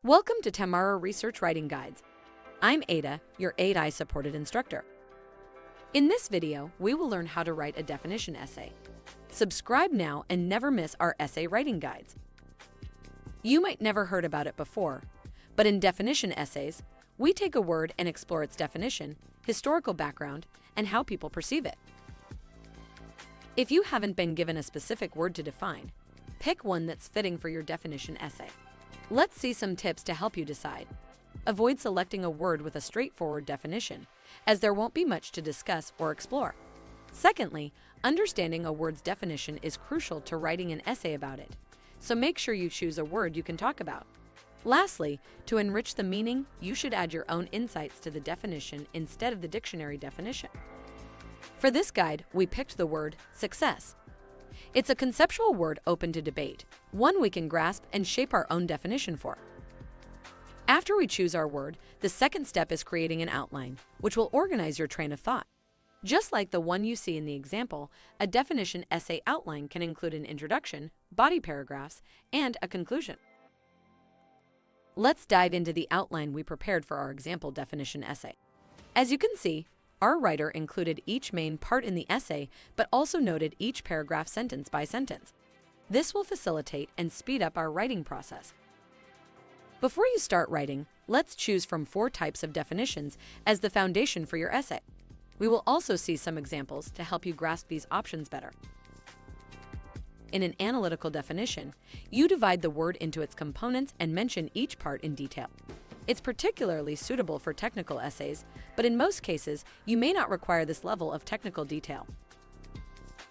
Welcome to Tamara Research Writing Guides. I'm Ada, your AI-supported instructor. In this video, we will learn how to write a definition essay. Subscribe now and never miss our essay writing guides. You might never heard about it before, but in definition essays, we take a word and explore its definition, historical background, and how people perceive it. If you haven't been given a specific word to define, pick one that's fitting for your definition essay. Let's see some tips to help you decide. Avoid selecting a word with a straightforward definition, as there won't be much to discuss or explore. Secondly, understanding a word's definition is crucial to writing an essay about it, so make sure you choose a word you can talk about. Lastly, to enrich the meaning, you should add your own insights to the definition instead of the dictionary definition. For this guide, we picked the word success. It's a conceptual word open to debate, one we can grasp and shape our own definition for. After we choose our word, the second step is creating an outline, which will organize your train of thought. Just like the one you see in the example, a definition essay outline can include an introduction, body paragraphs, and a conclusion. Let's dive into the outline we prepared for our example definition essay. As you can see, our writer included each main part in the essay, but also noted each paragraph sentence by sentence. This will facilitate and speed up our writing process. Before you start writing, let's choose from 4 types of definitions as the foundation for your essay. We will also see some examples to help you grasp these options better. In an analytical definition, you divide the word into its components and mention each part in detail. It's particularly suitable for technical essays, but in most cases, you may not require this level of technical detail.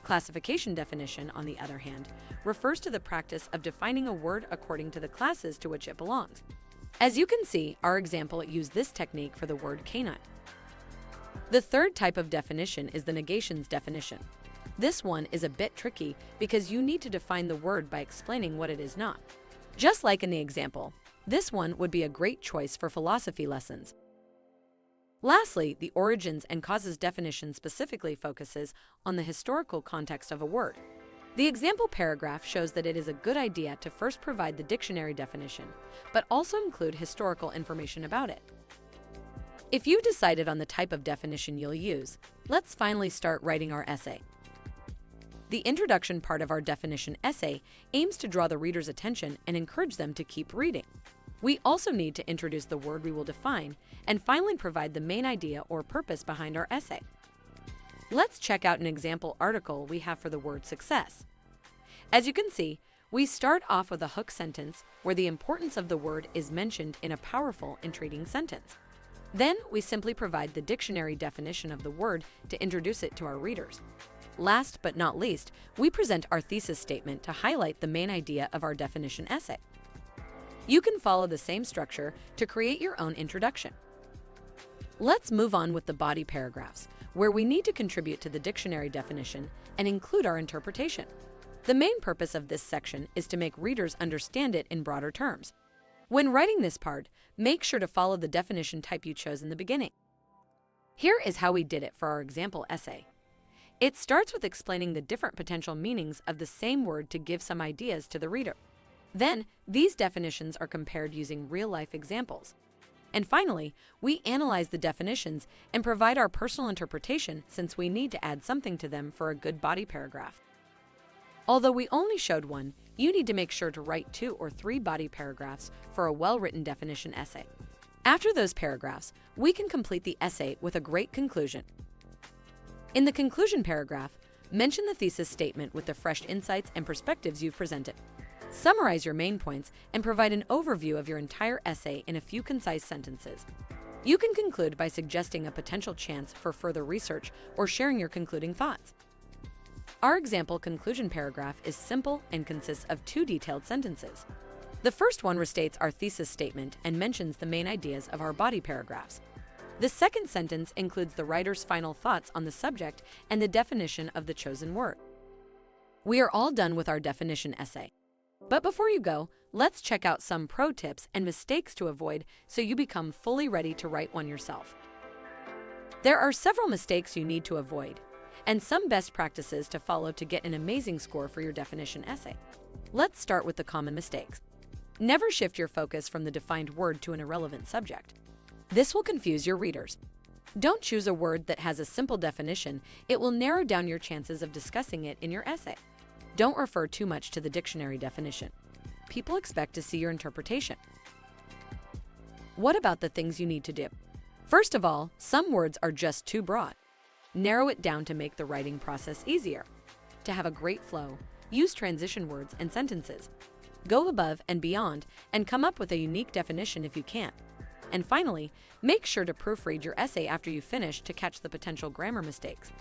Classification definition, on the other hand, refers to the practice of defining a word according to the classes to which it belongs. As you can see, our example used this technique for the word canine. The third type of definition is the negations definition. This one is a bit tricky because you need to define the word by explaining what it is not. Just like in the example, this one would be a great choice for philosophy lessons. Lastly, the origins and causes definition specifically focuses on the historical context of a word. The example paragraph shows that it is a good idea to first provide the dictionary definition, but also include historical information about it. If you decided on the type of definition you'll use, let's finally start writing our essay. The introduction part of our definition essay aims to draw the reader's attention and encourage them to keep reading. We also need to introduce the word we will define and finally provide the main idea or purpose behind our essay. Let's check out an example article we have for the word success. As you can see, we start off with a hook sentence where the importance of the word is mentioned in a powerful, intriguing sentence. Then we simply provide the dictionary definition of the word to introduce it to our readers. Last but not least, we present our thesis statement to highlight the main idea of our definition essay. You can follow the same structure to create your own introduction. Let's move on with the body paragraphs, where we need to contribute to the dictionary definition and include our interpretation. The main purpose of this section is to make readers understand it in broader terms. When writing this part, make sure to follow the definition type you chose in the beginning. Here is how we did it for our example essay. It starts with explaining the different potential meanings of the same word to give some ideas to the reader. Then, these definitions are compared using real-life examples. And finally, we analyze the definitions and provide our personal interpretation since we need to add something to them for a good body paragraph. Although we only showed one, you need to make sure to write 2 or 3 body paragraphs for a well-written definition essay. After those paragraphs, we can complete the essay with a great conclusion. In the conclusion paragraph, mention the thesis statement with the fresh insights and perspectives you've presented. Summarize your main points and provide an overview of your entire essay in a few concise sentences. You can conclude by suggesting a potential chance for further research or sharing your concluding thoughts. Our example conclusion paragraph is simple and consists of 2 detailed sentences. The first one restates our thesis statement and mentions the main ideas of our body paragraphs. The second sentence includes the writer's final thoughts on the subject and the definition of the chosen word. We are all done with our definition essay. But before you go, let's check out some pro tips and mistakes to avoid so you become fully ready to write one yourself. There are several mistakes you need to avoid, and some best practices to follow to get an amazing score for your definition essay. Let's start with the common mistakes. Never shift your focus from the defined word to an irrelevant subject. This will confuse your readers. Don't choose a word that has a simple definition. It will narrow down your chances of discussing it in your essay. Don't refer too much to the dictionary definition. People expect to see your interpretation. What about the things you need to do? First of all, some words are just too broad. Narrow it down to make the writing process easier. To have a great flow, use transition words and sentences. Go above and beyond and come up with a unique definition if you can. And finally, make sure to proofread your essay after you finish to catch the potential grammar mistakes.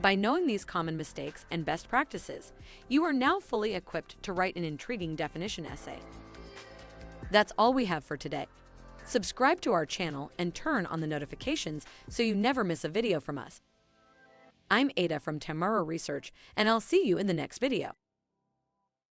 By knowing these common mistakes and best practices, you are now fully equipped to write an intriguing definition essay. That's all we have for today. Subscribe to our channel and turn on the notifications so you never miss a video from us. I'm Ada from Tamara Research, and I'll see you in the next video.